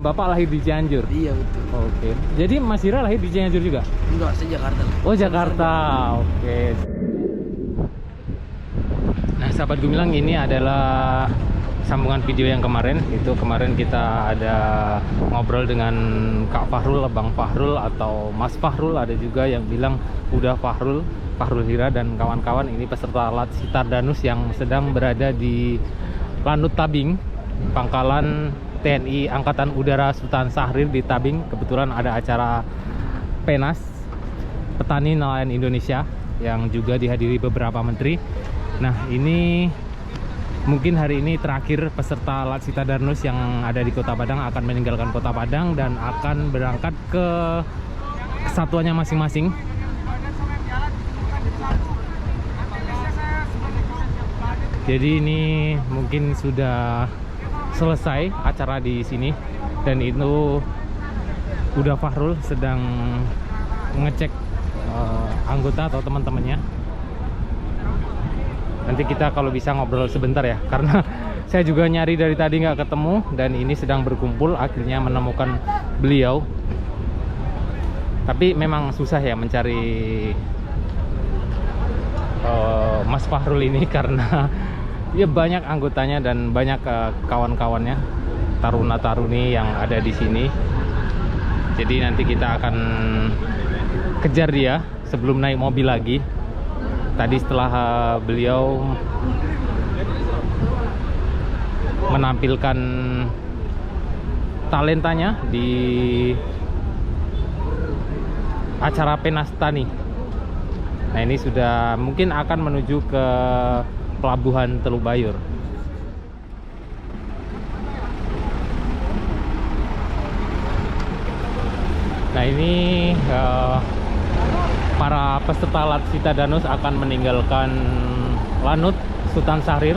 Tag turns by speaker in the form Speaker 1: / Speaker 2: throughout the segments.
Speaker 1: Bapak lahir di Cianjur?
Speaker 2: Iya betul.
Speaker 1: Oke. Jadi Mas Hira lahir di Cianjur juga?
Speaker 2: Enggak, saya Jakarta.
Speaker 1: Oh Jakarta, oke. Nah sahabat Gumilang, ini adalah sambungan video yang kemarin. Itu kemarin kita ada ngobrol dengan Kak Fahrul, Bang Fahrul atau Mas Fahrul. Ada juga yang bilang udah Fahrul Hira dan kawan-kawan. Ini peserta Latsita Danus yang sedang berada di Lanut Tabing, Pangkalan TNI Angkatan Udara Sultan Syahrir di Tabing. Kebetulan ada acara PENAS, Petani Nelayan Indonesia, yang juga dihadiri beberapa menteri. Nah ini mungkin hari ini terakhir peserta Latsita Danus yang ada di Kota Padang akan meninggalkan Kota Padang dan akan berangkat ke kesatuannya masing-masing. Jadi ini mungkin sudah selesai acara di sini, dan itu udah Fahrul sedang ngecek anggota atau teman-temannya. Nanti kita kalau bisa ngobrol sebentar ya, karena saya juga nyari dari tadi nggak ketemu, dan ini sedang berkumpul akhirnya menemukan beliau. Tapi memang susah ya mencari Mas Fahrul ini karena ya banyak anggotanya dan banyak kawan-kawannya, taruna-taruni yang ada di sini. Jadi nanti kita akan kejar dia sebelum naik mobil lagi. Tadi setelah beliau menampilkan talentanya di acara PENAS Tani. Nah ini sudah mungkin akan menuju ke Pelabuhan Teluk Bayur. Nah ini para peserta Latsita Danus akan meninggalkan Lanut Sultan Syahrir,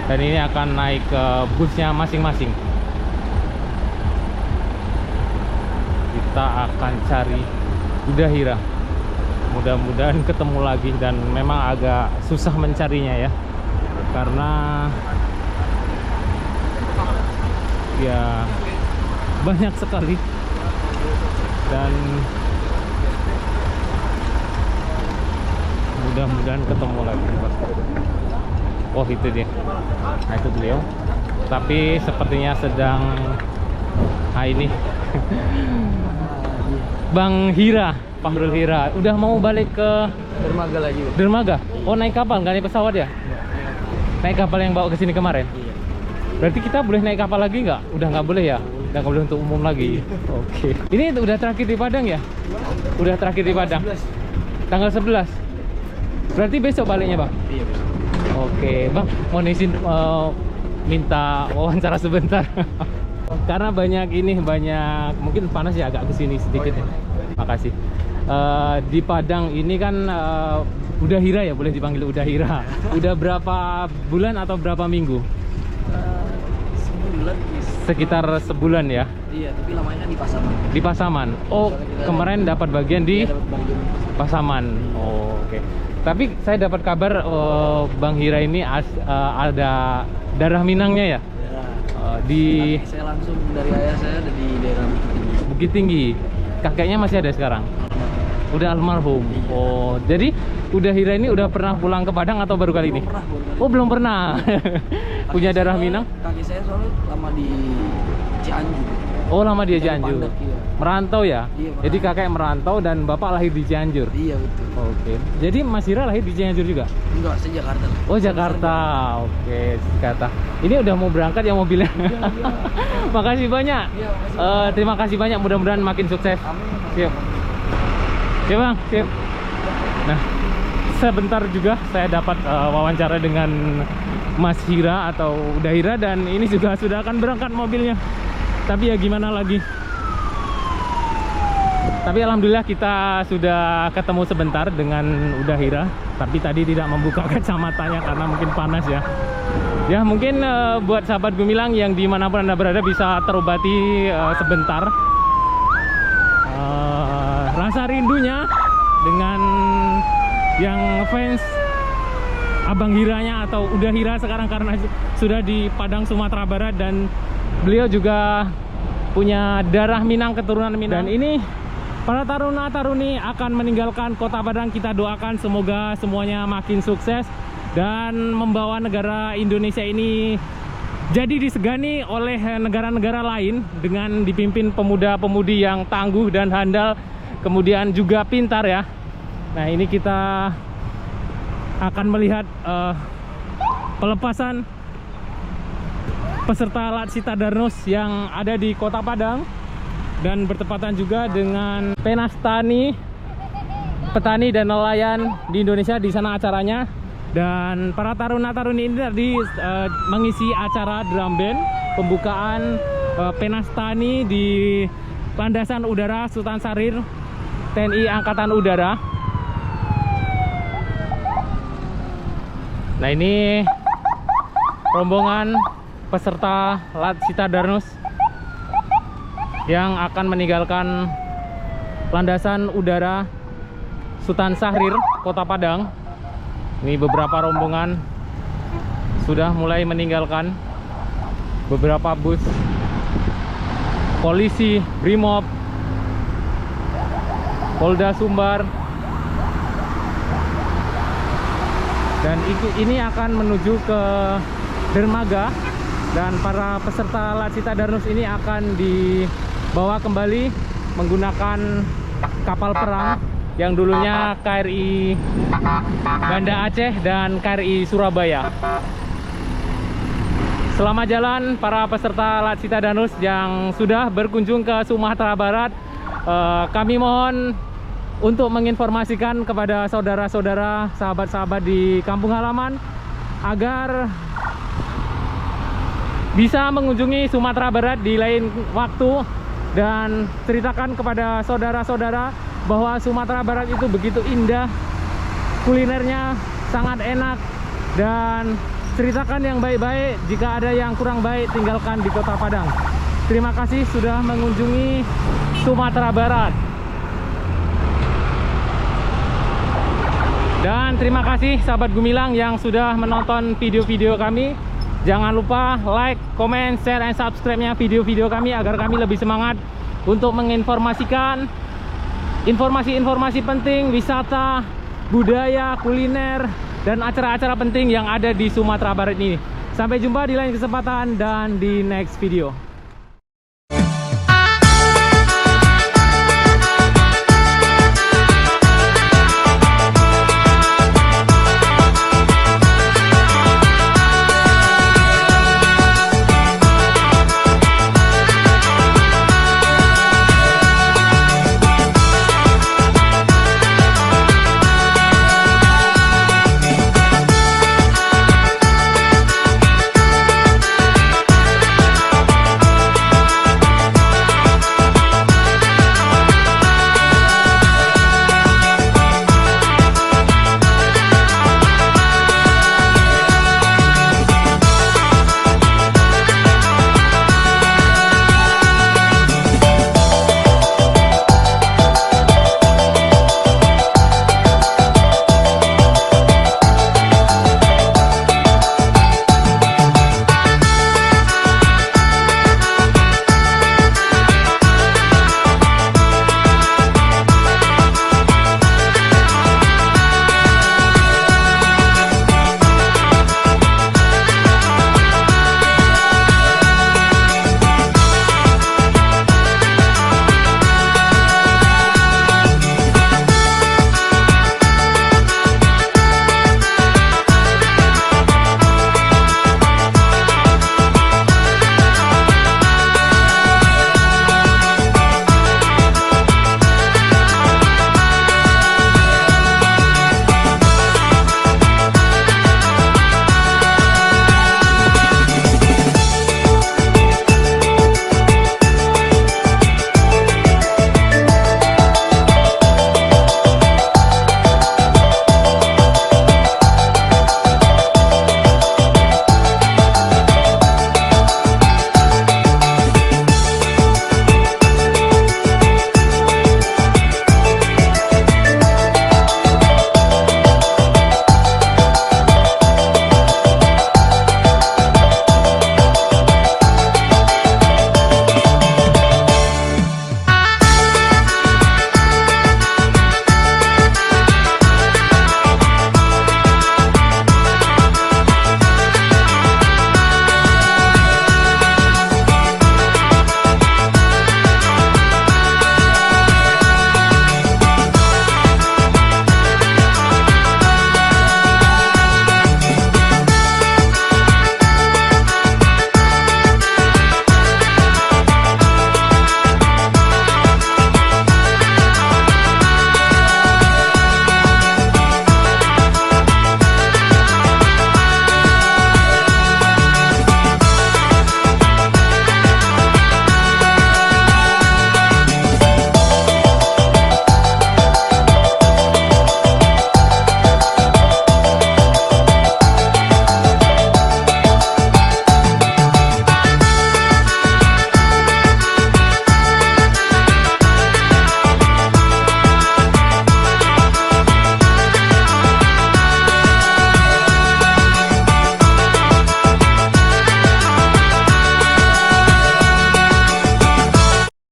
Speaker 1: dan ini akan naik ke busnya masing-masing. Kita akan cari Uda Hira. Mudah-mudahan ketemu lagi, dan memang agak susah mencarinya ya, karena ya banyak sekali, dan mudah-mudahan ketemu lagi. Oh itu dia, nah itu beliau, tapi sepertinya sedang ini Bang Hira, Fahrul Hira udah mau balik ke
Speaker 2: Dermaga lagi.
Speaker 1: Dermaga. Oh naik kapal, nggak naik pesawat ya? Naik kapal yang bawa ke sini kemarin.
Speaker 2: Iya.
Speaker 1: Berarti kita boleh naik kapal lagi nggak? Udah nggak boleh ya? Udah nggak boleh untuk umum lagi. Oke. Ini udah terakhir di Padang ya? Udah terakhir di Padang. Tanggal 11. Berarti besok baliknya bang?
Speaker 2: Iya.
Speaker 1: Oke bang, mau izin minta wawancara sebentar. Karena banyak mungkin panas ya, agak kesini sedikit ya. Makasih. Di Padang ini kan Uda Hira ya, boleh dipanggil Uda Hira. Udah berapa bulan atau berapa minggu?
Speaker 2: Sebulan.
Speaker 1: Sekitar sebulan ya.
Speaker 2: Iya, tapi lamanya di Pasaman.
Speaker 1: Di Pasaman. Oh, kemarin dapat bagian di
Speaker 2: Iya, dapat bagian.
Speaker 1: Pasaman. Oh, oke. Tapi saya dapat kabar Bang Hira ini ada darah Minangnya ya? Di
Speaker 2: Saya langsung dari ayah saya ada di daerah Bukit Tinggi.
Speaker 1: Bukit Tinggi. Kakeknya masih ada sekarang? Udah almarhum.
Speaker 2: Iya.
Speaker 1: Oh, jadi Uda Hira ini udah pernah pulang ke Padang atau baru kali ini?
Speaker 2: Belum pernah, baru kali
Speaker 1: Oh, belum pernah. Punya darah Minang?
Speaker 2: Kaki saya soalnya lama di Cianjur.
Speaker 1: Oh, lama di
Speaker 2: Dari
Speaker 1: Cianjur.
Speaker 2: Pandak, iya.
Speaker 1: Merantau ya?
Speaker 2: Iya,
Speaker 1: Jadi kakek merantau dan bapak lahir di Cianjur.
Speaker 2: Iya betul.
Speaker 1: Oke. Jadi Mas Hira lahir di Cianjur juga?
Speaker 2: Enggak, saya Jakarta.
Speaker 1: Oh, Jakarta. Oke, Jakarta. Ini udah mau berangkat ya mobilnya?
Speaker 2: Iya.
Speaker 1: Makasih banyak.
Speaker 2: Iya, makasih.
Speaker 1: Terima kasih banyak, mudah-mudahan makin sukses.
Speaker 2: Amin.
Speaker 1: Siap. Ya bang, siap. Nah, sebentar juga saya dapat wawancara dengan Mas Hira atau Uda Hira, dan ini juga sudah akan berangkat mobilnya. Tapi ya gimana lagi. Tapi alhamdulillah kita sudah ketemu sebentar dengan Uda Hira. Tapi tadi tidak membuka kacamatanya karena mungkin panas ya. Ya mungkin buat sahabat Gumilang yang dimanapun Anda berada bisa terobati sebentar rasa rindunya dengan yang fans Abang Hiranya atau Uda Hira sekarang, karena sudah di Padang Sumatera Barat, dan beliau juga punya darah Minang, keturunan Minang. Dan ini para taruna-taruni akan meninggalkan Kota Padang. Kita doakan semoga semuanya makin sukses dan membawa negara Indonesia ini jadi disegani oleh negara-negara lain dengan dipimpin pemuda-pemudi yang tangguh dan handal, kemudian juga pintar ya. Nah, ini kita akan melihat pelepasan peserta Latsita Darnus yang ada di Kota Padang. Dan bertepatan juga dengan Penastani, petani dan nelayan di Indonesia, di sana acaranya. Dan para taruna-taruni ini tadi mengisi acara drum band pembukaan Penastani di Landasan Udara Sultan Syahrir TNI Angkatan Udara. Nah, ini rombongan peserta Latsita Darnus yang akan meninggalkan Landasan Udara Sultan Syahrir Kota Padang. Ini beberapa rombongan sudah mulai meninggalkan. Beberapa bus polisi, Brimob, Polda Sumbar, dan ini akan menuju ke dermaga. Dan para peserta Latsita Darnus ini akan dibawa kembali menggunakan kapal perang yang dulunya KRI Banda Aceh dan KRI Surabaya. Selamat jalan para peserta Latsita Darnus yang sudah berkunjung ke Sumatera Barat. Kami mohon untuk menginformasikan kepada saudara-saudara, sahabat-sahabat di kampung halaman agar bisa mengunjungi Sumatera Barat di lain waktu dan ceritakan kepada saudara-saudara bahwa Sumatera Barat itu begitu indah, kulinernya sangat enak, dan ceritakan yang baik-baik. Jika ada yang kurang baik, tinggalkan di Kota Padang. Terima kasih sudah mengunjungi Sumatera Barat. Dan terima kasih sahabat Gumilang yang sudah menonton video-video kami. Jangan lupa like, comment, share, dan subscribe-nya video-video kami agar kami lebih semangat untuk menginformasikan informasi-informasi penting, wisata, budaya, kuliner, dan acara-acara penting yang ada di Sumatera Barat ini. Sampai jumpa di lain kesempatan dan di next video.